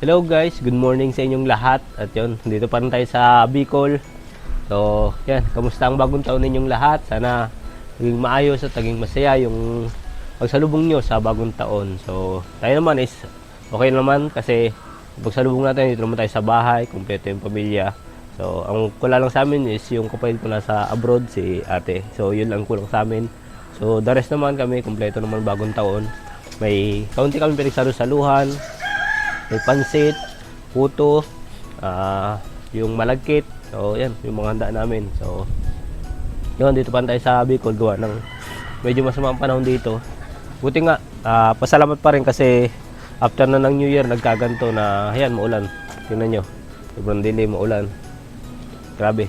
Hello guys, good morning sa inyong lahat. At yun, dito pa rin tayo sa Bicol. So, yan, kamusta ang bagong taon ninyong lahat? Sana naging maayos at naging masaya yung pagsalubong nyo sa bagong taon. So, tayo naman is okay naman kasi pagsalubong natin, dito naman tayo sa bahay, kumpleto yung pamilya. So, ang kulang lang sa amin is yung kapatid ko nasa abroad, si ate. So, yun lang kulang sa amin. So, the rest naman kami, kumpleto naman bagong taon. May kaunti kami pinagsalo-saluhan, may pansit, puto, yung malagkit. So, yan, yung mga handa namin. So, yun, dito pa tayo sa Bicol, gawa ng medyo masama ang panahon dito. Buti nga, pasalamat pa rin kasi after na ng New Year, nagkaganto na, ayan, maulan. Tingnan nyo, sobrang dilim, maulan. Grabe,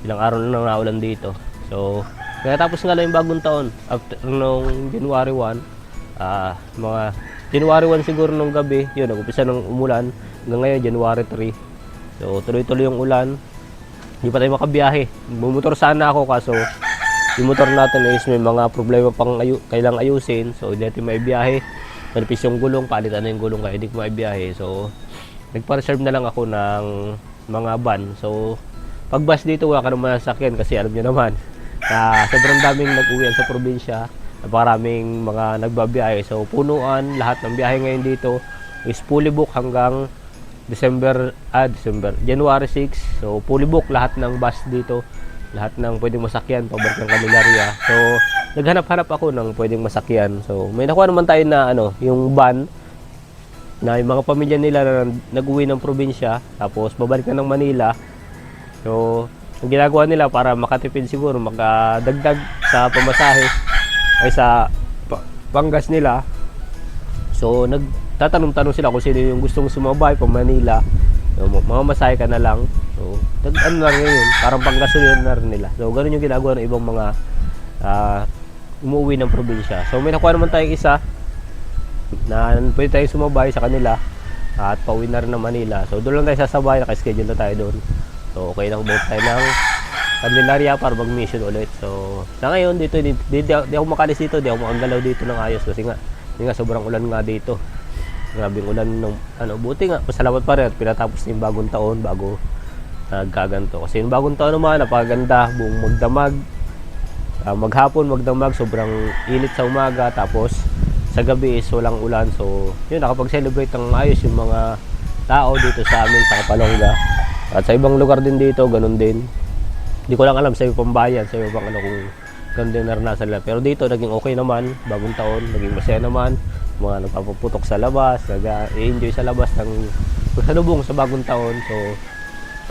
ilang araw na naulan dito. So, kaya tapos nga lang yung bagong taon. After nung January 1, mga January 1 siguro nung gabi, yun, nag-upisa ng umulan. Hanggang ngayon, January 3. So, tuloy-tuloy yung ulan. Hindi pa tayo makabiyahe. Bumotor sana ako, kaso yung motor natin is may mga problema pang kailangang ayusin. So, hindi natin maibiyahe. Manipis yung gulong, palitan na yung gulong kaya hindi ko maibiyahe. So, nagpa-reserve na lang ako ng mga van. So, pag bus dito, wala ka naman sasakyan kasi alam nyo naman na sobrang daming nag-uwian sa probinsya. Napakaraming mga nagbabiyahe. So, punuan. Lahat ng biyahe ngayon dito is fully book hanggang January 6. So, fully book lahat ng bus dito. Lahat ng pwedeng masakyan pabalik ng Candelaria. So, naghanap-hanap ako ng pwedeng masakyan. So, may nakuha naman tayo na yung van na yung mga pamilya nila na nag-uwi ng probinsya tapos babalik na ng Manila. So, ang ginagawa nila para makatipid siguro, makadagdag sa pamasahe ay sa panggas nila. So, nagtatanong-tanong sila kung sino yung gustong sumabay pa Manila. So, mamamasaya ka na lang. So, ano na rin yun, parang panggasolina na rin nila. So, ganun yung ginagawa ng ibang mga umuwi ng probinsya. So, may nakuha naman tayong isa na pwede tayong sumabay sa kanila at pauwi na rin ng Manila. So, doon lang tayo sasabay, naka-schedule na tayo doon. So, okay lang both tayo ng Candelaria para mag-mission ulit. So, sa ngayon dito, di ako makalis dito, di ako makagalaw dito ng ayos kasi nga sobrang ulan nga dito. Grabing ulan nung buti nga, pasalamat pa rin at pinatapos na yung bagong taon bago nagkaganto. Kasi yung bagong taon naman, napakaganda, buong magdamag, maghapon magdamag, sobrang init sa umaga, tapos sa gabi is walang ulan. So, yun, nakapag-celebrate ng ayos yung mga tao dito sa amin sa Kapalonga. At sa ibang lugar din dito, ganun din. Hindi ko lang alam sa ibang bayan, sa ibang kung ganun din naranasan nila. Pero dito, naging okay naman, bagong taon, naging masaya naman. Mga nagpapuputok sa labas, nag-i-enjoy sa labas ng pagsalubong sa bagong taon. So,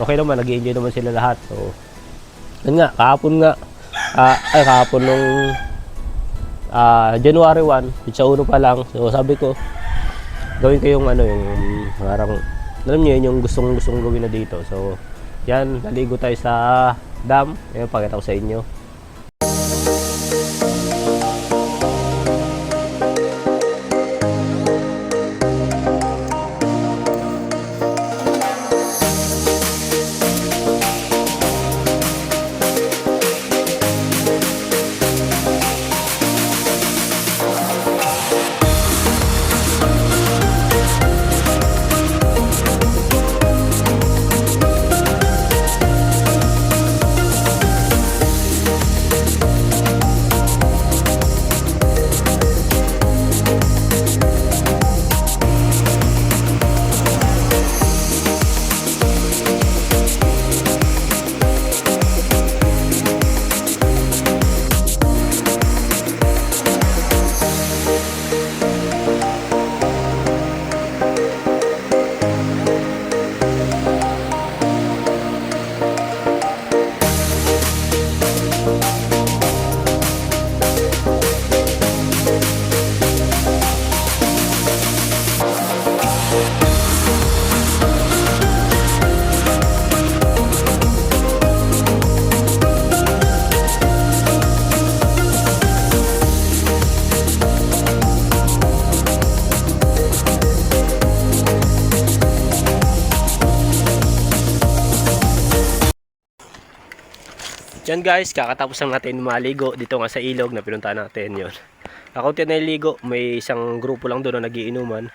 okay naman, nag-i-enjoy naman sila lahat. So, yun nga, kahapon nung January 1, pitsa 1 pa lang. So, sabi ko, gawin ko yung yung parang, alam niyo yun, yung gustong gawin na dito. So, yan, naligo tayo sa dam. Ayan, pakita ko sa inyo. Yan guys, kakatapos lang natin maligo dito nga sa ilog na pinuntahan natin yun. Kakunti na yung ligo, may isang grupo lang doon na nagiinuman.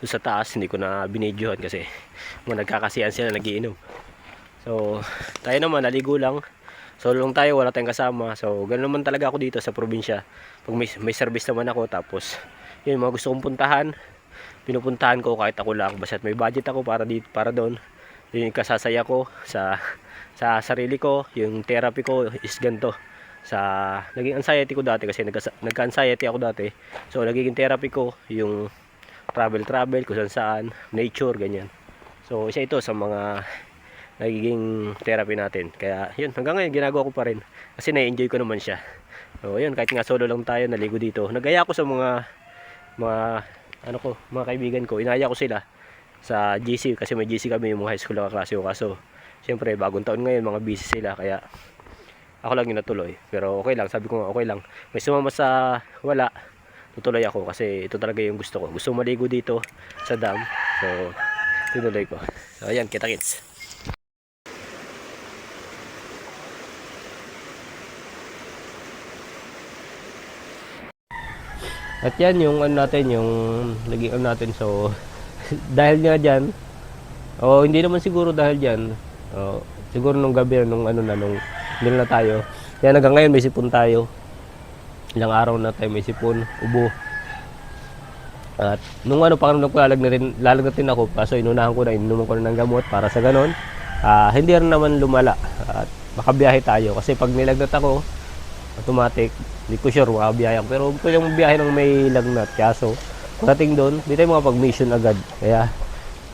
doon sa taas. Hindi ko na binidyohan kasi nagkakasiyan sila nagiinom. So tayo naman naligo lang. Solo lang tayo, wala tayong kasama. So ganoon naman talaga ako dito sa probinsya. Pag may service naman ako, tapos yun mga gusto kong puntahan, pinupuntahan ko kahit ako lang. Basta't may budget ako para dito, para doon. Yung kasasaya ko sa sarili ko. Yung therapy ko is ganito. Sa naging anxiety ko dati, kasi nagka-anxiety ako dati. So nagiging therapy ko yung travel kung saan nature, ganyan. So isa ito sa mga nagiging therapy natin. Kaya yun, hanggang ngayon ginagawa ko pa rin kasi na-enjoy ko naman siya. So yun, kahit nga solo lang tayo naligo dito, nagaya ko sa mga kaibigan ko. Inaya ko sila sa GC kasi may GC kami, yung mga high school na kaklase ko. Kaso syempre bagong taon ngayon, mga busy sila, kaya ako lang yung natuloy. Pero okay lang, sabi ko nga okay lang. May sumama sa wala, tutuloy ako kasi ito talaga yung gusto ko. Gusto maligo dito sa dam. So tinuloy ko. So ayan, kita-kits. At yan yung ano natin, yung naging ano natin. So dahil nga dyan, hindi naman siguro dahil dyan, siguro nung gabi, nung meron na tayo. Kaya hanggang ngayon may sipon tayo. Ilang araw na tayo may sipon, ubo. At nung pang lalagnatin ako, kaso inunahan ko na, inuman ko na ng gamot para sa ganon. Hindi rin naman lumala. At makabiyahe tayo. Kasi pag nilagnat ako, automatic, hindi ko sure makabiyahe ako. Pero pwede mong biyahe ng may lagnat. Kaso, pagdating doon, di tayo makapag-mission agad. Kaya,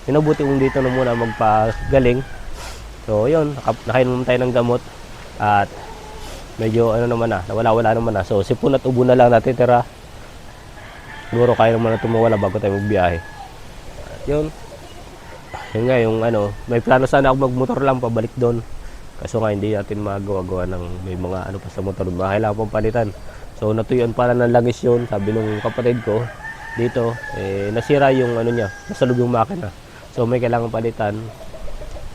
inabuti kong dito na muna magpagaling. So, yun, nakainom tayo ng gamot. At medyo nawala-wala naman na. So sipon at ubo na lang natin tira. Siguro kaya naman na tumawala bago tayo magbiyahe. At yun nga yung may plano sana ako magmotor lang pabalik doon. Kaso nga hindi natin magawa ng may mga pa sa motor, kailangan pang palitan. So natuyuan pala ng langis yun. Sabi nung kapatid ko dito, nasira yung niya, nasalog yung makina. So may kailangan palitan.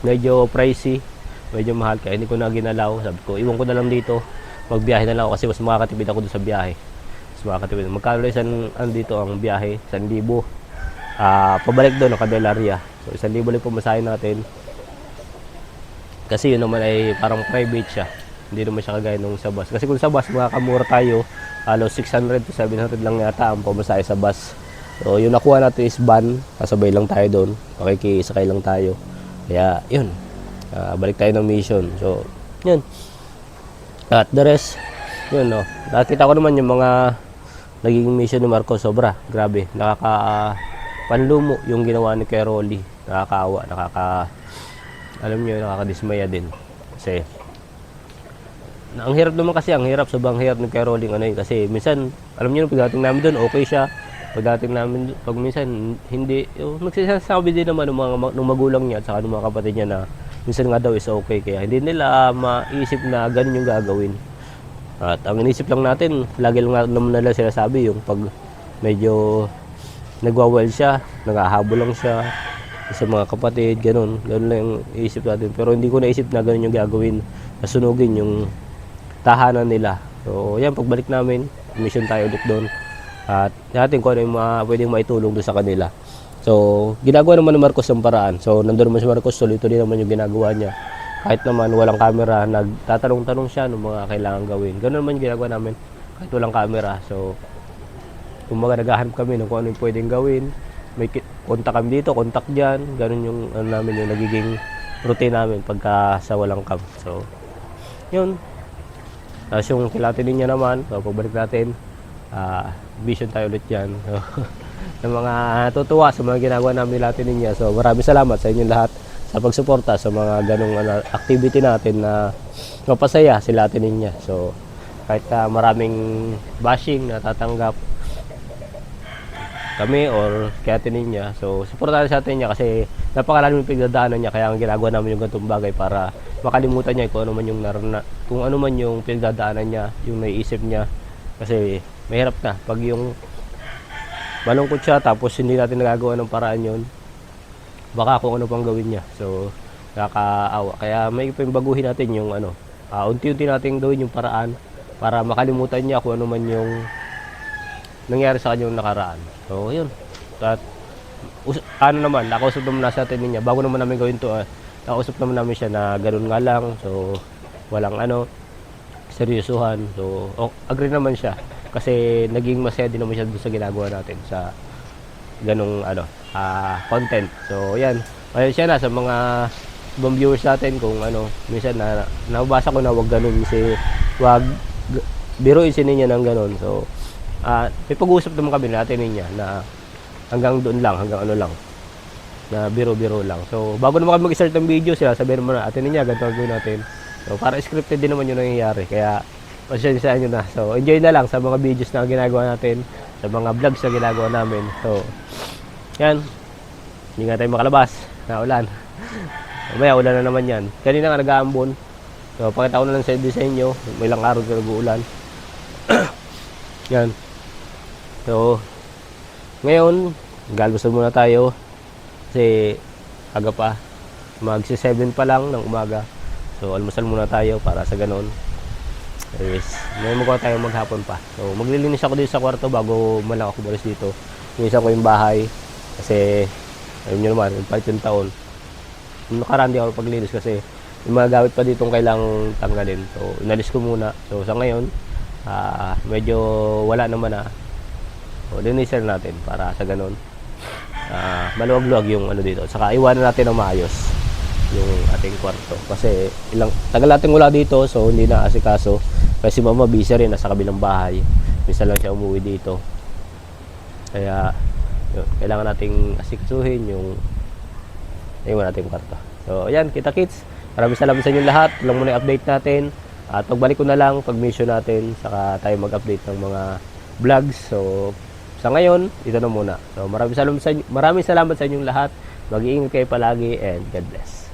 Medyo pricey, medyo mahal, kaya hindi ko na ginalaw. Sabi ko, iwan ko na lang dito, magbiyahe na lang ako kasi mas makakatipid ako doon sa biyahe. Mas makakatipid. Magkano dito ang biyahe? 1,000. Pabalik doon ang Candelaria. So 1,000 lang pumasahin natin. Kasi yun naman ay parang private siya. Hindi naman siya kagaya nung sa bus. Kasi kung sa bus, makakamura tayo. Halos 600 to 700 lang yata ang pumasahe sa bus. So yung nakuha natin is van. Kasabay lang tayo doon. Pakikisakay lang tayo. Kaya yun. Balik tayo ng mission. So, yun. At the rest, yun, nakita ko naman yung mga naging mission ni Marcos. Sobra, grabe. Panlumo yung ginawa ni Kuya Rolly. Nakakaawa, alam nyo, nakakadismaya din. Kasi, ang hirap naman kasi, sobrang hirap ni Kuya Rolly. Kasi, minsan, alam nyo, pagdating namin doon, okay siya. Pagdating namin, pag minsan, hindi, nagsasabi din naman ng magulang niya at saka ng mga kapatid niya na minsan nga daw is okay, kaya hindi nila maisip na ganun yung gagawin. At ang inisip lang natin, lagi lang naman nila sinasabi yung pag medyo nagwawal siya, naghahabol lang siya sa mga kapatid, ganun lang yung iisip natin. Pero hindi ko naisip na ganun yung gagawin, nasunugin yung tahanan nila. So yan, pagbalik namin, mission tayo ulit doon. At natin kung ano yung pwedeng maitulong doon sa kanila. So, ginagawa naman ni Marcos ng paraan. So, nandun naman si Marcos, tuloy-tuloy naman yung ginagawa niya. Kahit naman walang camera, nagtatanong-tanong siya ng mga kailangan gawin. Ganoon naman yung ginagawa namin, kahit walang camera. So, kumbaga naghahanap kami ng kung ano yung pwedeng gawin. May kontak kami dito, kontak dyan. Ganun yung namin, yung nagiging routine namin pagka sa walang cam. So, yun. Tapos yung kilatin niya naman, so, pagbalik natin, vision tayo ulit dyan. So, ng mga tutuwa sa mga ginagawa namin Latin Ninja. So maraming salamat sa inyong lahat sa pagsuporta sa mga ganong activity natin na mapasaya si Latin Ninja. So kahit maraming bashing na tatanggap kami or kay Ate Ninja, so suportahan sa atin niya kasi napakalalim yung pinagdadaanan niya. Kaya ang ginagawa namin yung ganitong bagay para makalimutan niya kung ano man yung pinagdadaanan niya, yung naiisip niya. Kasi mahirap na pag yung malungkot siya tapos hindi natin nagagawa ng paraan yun, baka kung ano pang gawin niya. So nakakaawa. Kaya may baguhin natin yung unti-unti natin gawin yung paraan para makalimutan niya kung ano man yung nangyari sa kanyang nakaraan. So yun. At ano naman, nakausap naman na sa atin niya, bago naman namin gawin to, nakausap naman namin siya na ganun nga lang, so walang seryosohan, so agree naman siya, kasi naging masaya din naman siya doon sa ginagawa natin, sa ganung content. So yan, ayun siya na sa mga ibang viewers natin kung minsan nabasa ko na wag ganun kasi wag biruin niya ng ganun. So may pag-uusap naman kami natin niya na hanggang doon lang, hanggang lang na biro-biro lang. So bago naman kami mag-start ng video, sila sabihin naman natin niya ganito gawin natin. So para scripted din naman yung nangyayari, kaya pasensya nyo na. So enjoy na lang sa mga videos na ginagawa natin, sa mga vlogs na ginagawa namin. So yan, hindi nga tayo makalabas na ulan. Mamaya ulan na naman yan. Kanina nga nag-aambon. So pakita ko na lang sa inyo, may ilang araw na nag-uulan. Yan. So ngayon, galbusal muna tayo kasi aga pa, magsi-7 pa lang ng umaga. So almusal muna tayo para sa ganon. Anyways, may magawa tayo maghapon pa. So maglilinis ako dito sa kwarto bago malang ako umalis dito. Linisan ko yung bahay kasi ayun nyo naman, yung taon. Nung nakaraan di ako paglinis kasi yung mga gamit pa ditong kailangang tanggalin. So inalis ko muna. So sa ngayon, medyo wala naman na. So linisan natin para sa ganon. Maluwag-luwag yung dito. Saka iwanan natin ng maayos yung ating kwarto. Kasi tagal natin wala dito, so hindi na asikaso. Kasi mama busy rin, nasa kabilang bahay. Minsan lang siya umuwi dito. Kaya kailangan nating asikasuhin yung nating kwarto. So ayan, kita kits. Maraming salamat sa inyo lahat. Lang muna yung update natin. At pagbalik ko na lang pag mission natin, saka tayo mag-update ng mga vlogs. So sa ngayon, ito na muna. So maraming salamat sa inyong lahat. Mag-iingat kayo palagi and God bless.